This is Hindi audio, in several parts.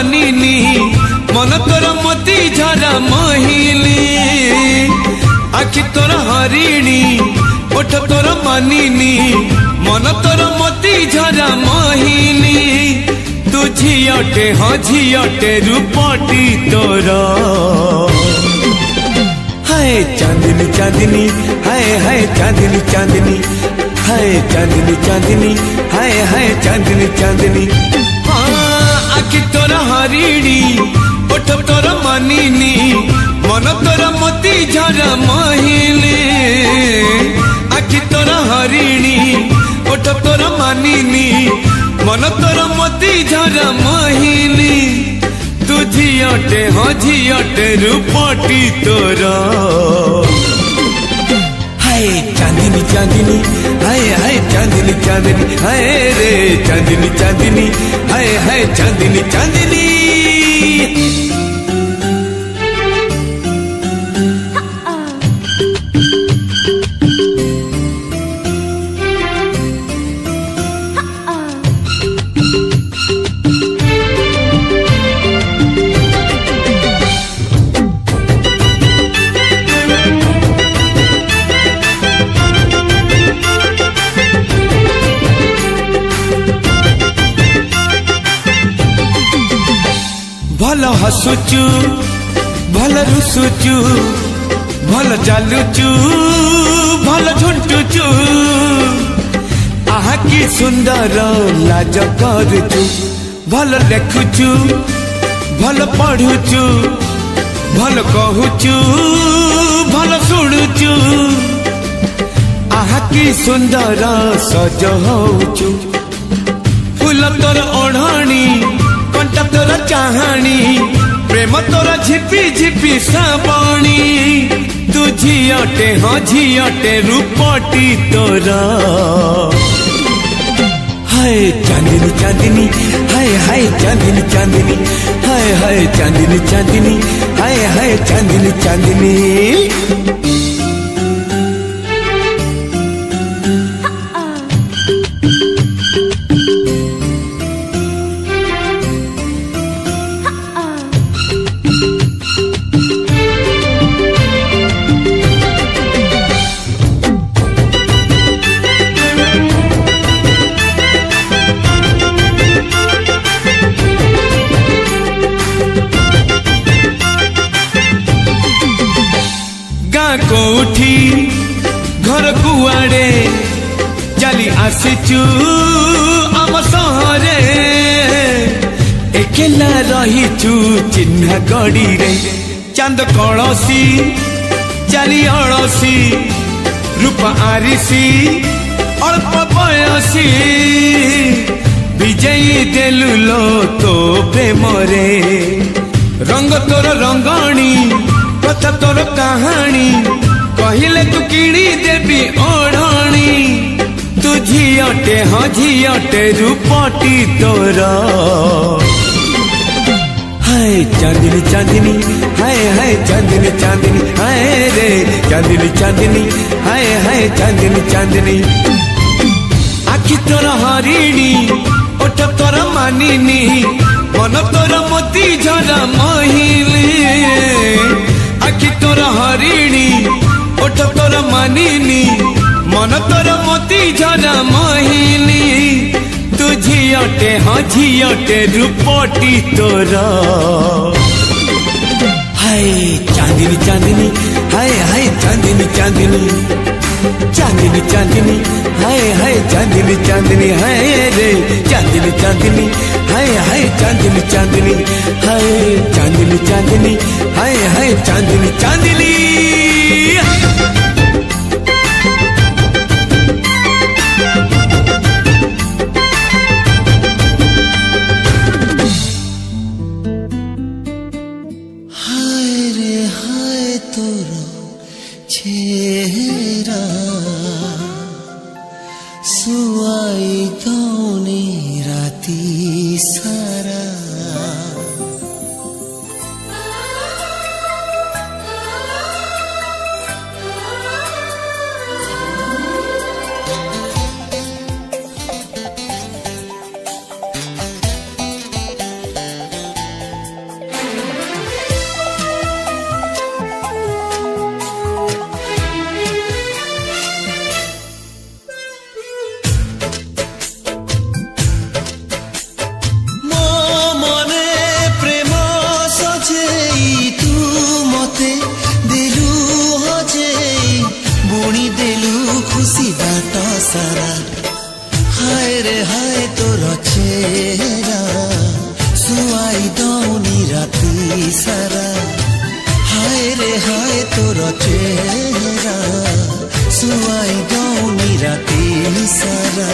मानिनी मन तोर मोती झरा महिली आखि तोर हरिणी ओठ तोर मानिनी मन तोर मोती झरा महिली तू झियटे हाँ झियटे रूपटी तोर हाय चांदनी चांदनी हाय हाय चांदनी चांदनी हाय चांदनी चांदनी हाय हाय चांदनी चांदनी आखि तोर हरिणी ओठ तोर मानिनी मन तोर मोती झरा महिली आखि तोर हरिणी ओठ तोर मानिनी मन तोर मोती झरा महिली तू झियटे हाँ झियटे रूपटी तोर हाय चांदनी चांदनी हाय हाय चांदनी चांदनी हाय रे चांदनी चांदनी हाय हाय चांदनी चांदनी भल हसुचु भल रुसुचु भल चालुचु भल झुंटुचु आहा की सुंदर लाज करुचु भल देखुचु भल पढ़ुचु भल कहूचु भल शुणुचु आहा की सुंदर सज होचु फूल तोर ओढ़णी कंटा तोर चाहानी प्रेम तोर झिपी झिपी साबणी तू झियटे हाँ झियटे रूपटी तोर हाय चांदनी चांदनी हाय हाय चांदनी चांदनी हाय हाय चांदनी चांदनी हाय हाय चांदनी चांदनी कोठी घर कुआड़े चली आसीचु आम सहरे एकेला रहीचु चिन्ह गड़ी रे चांद कलसी चली अड़सी रूप आरिसी अल्प बयसी विजयी देलु लो तो प्रेम रे रंग तोर रंगणी कथा तोर कहानी कहले तू किणी देवी ओढ़णी तू झियटे हाँ झियटे रूपटी तोर हाय चांदनी चांदनी हाय हाय चांदनी चांदनी हाय रे चांदनी चांदनी हाय हाय चांदनी चांदनी आखि तोर हरिणी ओठ तोर मानिनी मन तोर मोती झरा महिली आखि तोर हरिणी ओठ तोर मानिनी मन तोर मोती झरा महिली तू झियटे हाँ झियटे रूपटी तोर हाय चांदनी चांदनी हाय हाय चांदनी चांदनी चांदनी चांदनी हाय हाय चांदनी चांदनी हाय रे चांदनी चांदनी हाय हाय चांदनी चांदनी हाय चांदनी चांदनी हाय हाय चांदनी चांदनी हाय रे हाय तोरो चेहरा सुआई गौनी राती सारा चेहरा सुआई दौनी राती सारा हाय रे हाय तोर चेहरा सुआई दौनी राती सारा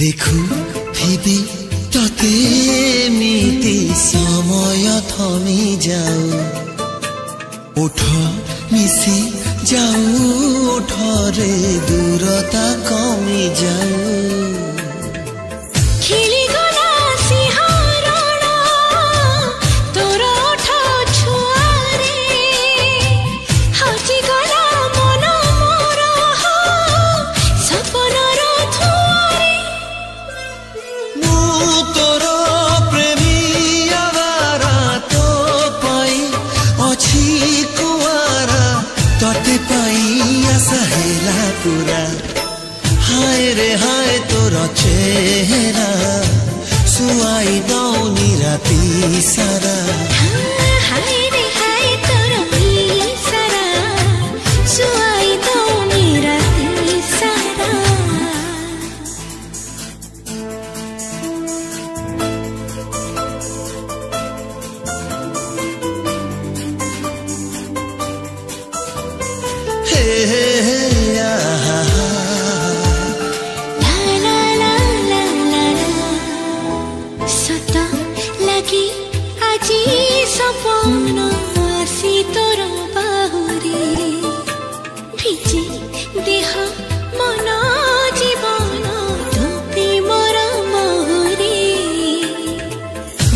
देखु थिबी तते मिति समय थमी जाऊ उठ मिसी जाऊ उठरे दूरता कमी जाऊ हाय रे हाय तोर चेहरा सुआई दौनी राती सारा हाय रे हाय तोर सारा सुआई दौनी राती सारा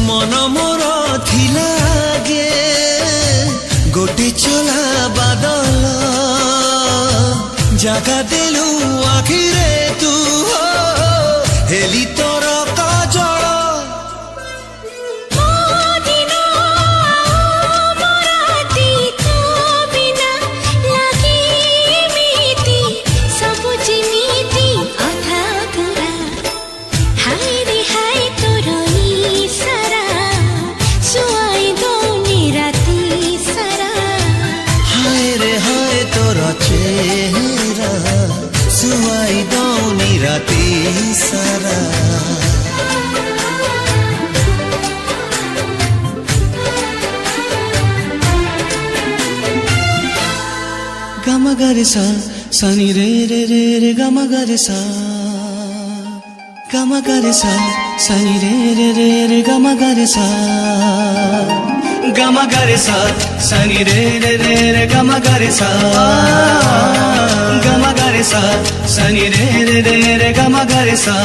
मन मोर थिलागे गोटे चला बादल जगा देलु आखिरे तू हेली तोर काजल चेहरा सुआई दौनी राती सारा गम गरे सा सनी रे रे रे रे गम गरे सा गम गरे सा सनी रे रे रे रे गम गरे सा गम गरे सा सनी रे रे रे रे गम गरे सा गम गरे सा सनी रे रे रे रे गम गरे सा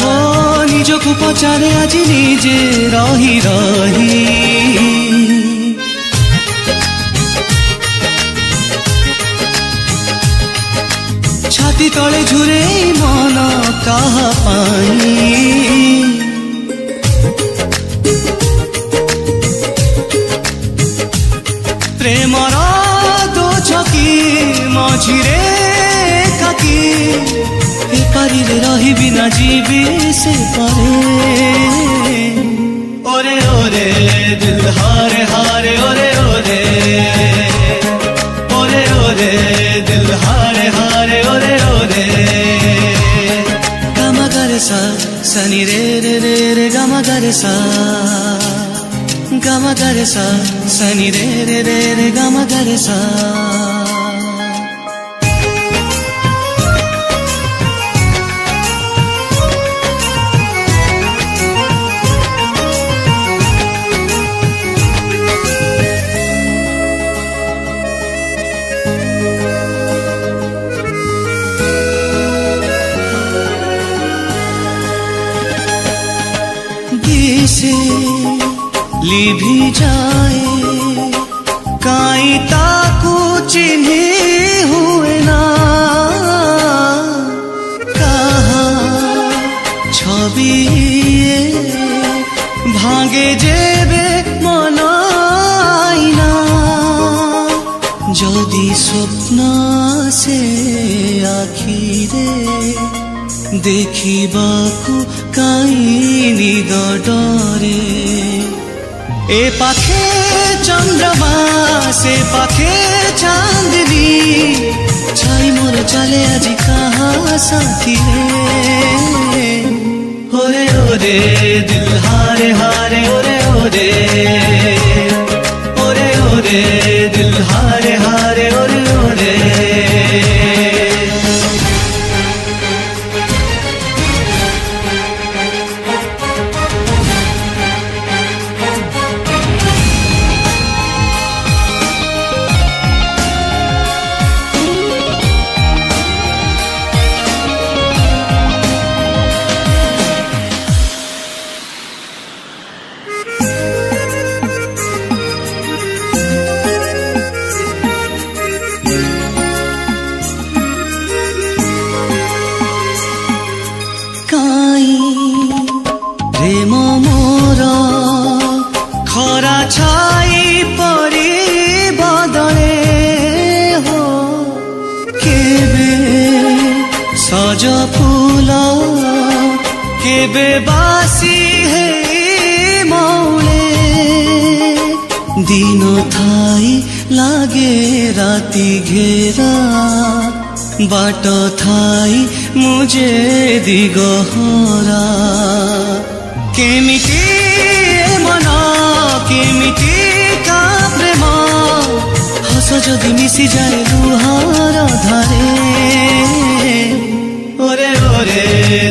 हो निजकु पचारे आज निजे रही रही छाती तले झुरे मन कहा पाई प्रेमर दो छकी मझिरे काकी पारिले रही बिना जीवी से परे ओरे ओरे दिल हारे हारे ओरे ओरे ओरे ओरे दिल हारे हारे ओरे ओरे गम गरे सा सनी रे रे रे रे गम गरे सा गम गरे सा सनी रे रे रे रे गम गरे सा से लिभि जाए काई ताकू चिन्हे हुए ना कहा छवि भांगे जेबे मनाइना जदि स्वप्न से आखिरे देखिबाकू काई निद डरे ए पाखे चंद्रमा से पाखे चांदनी छाई मोर चले आज कहाँ साथी रे ओरे ओरे दिल हारे हारे ओरे ओरे ओरे ओरे दिल हारे हारे ओरे ओरे बेबासी है मौले दिनो थाई लागे राती घेरा बाटो थाई मुझे दिगहरा केमिति मना केमिति का प्रेम हस जदि मिसी जाए लुहार धारे ओरे ओरे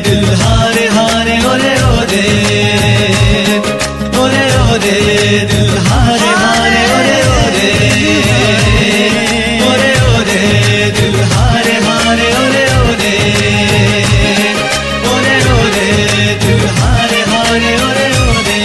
दिल हारे हारे ओरे ओरे ओरे ओरे दिल हारे हारे ओरे ओरे ओरे ओरे दिल हारे हारे ओरे ओरे ओरे ओरे दिल हारे हारे ओरे ओरे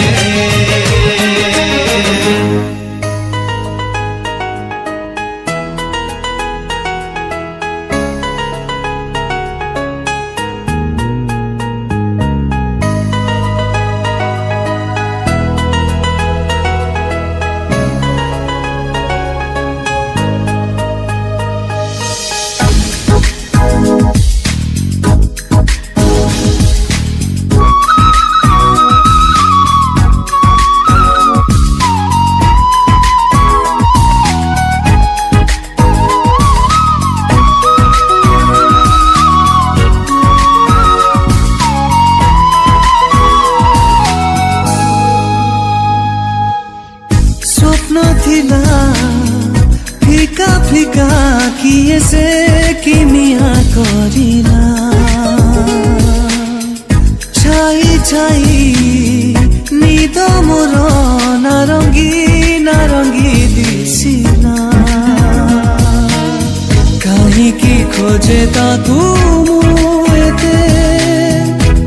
खोजे ताकू मुएते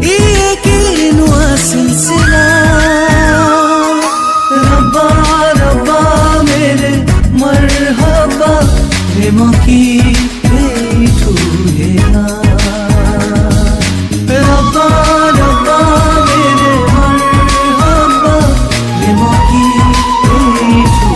ये की नुआ सिलसिला रब्बा रब्बा मेरे मरहबा प्रेम की बेठूहेला रब्बा रब्बा मेरे मरहबा प्रेम की बेठूहेला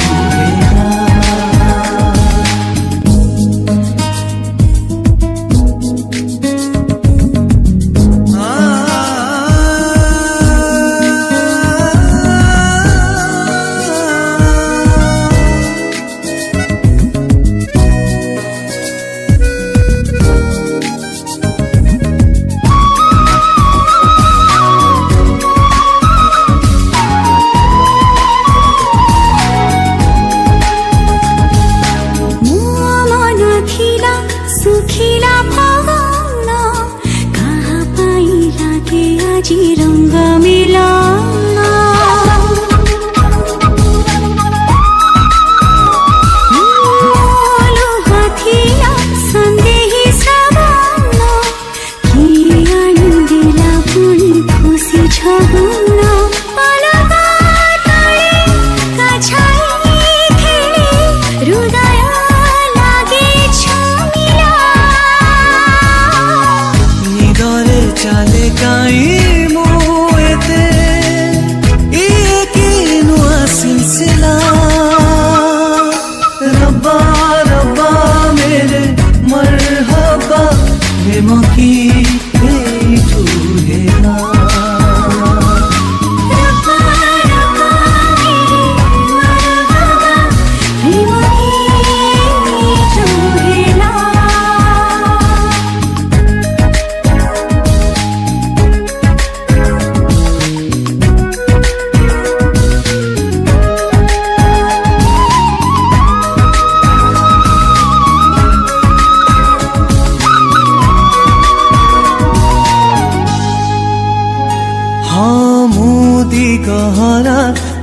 दिगहरा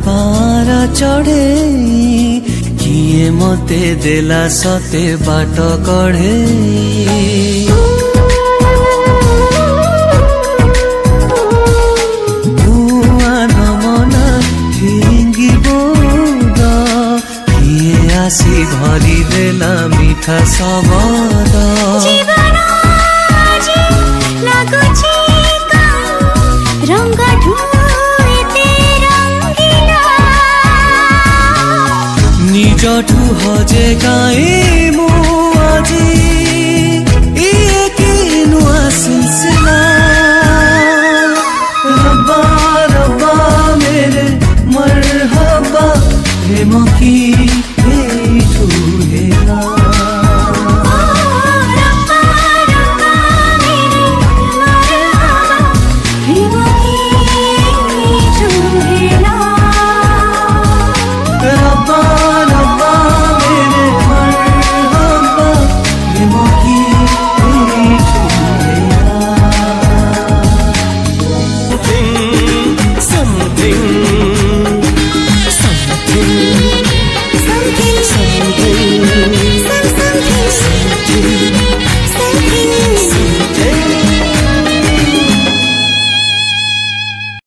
पारा चढ़े किए मते देला सते बाट कढ़े आसी भरी देला मीठा सबद जीवन आजी लागुची का रंग ढूएते रंगीला निजठु हजे गाए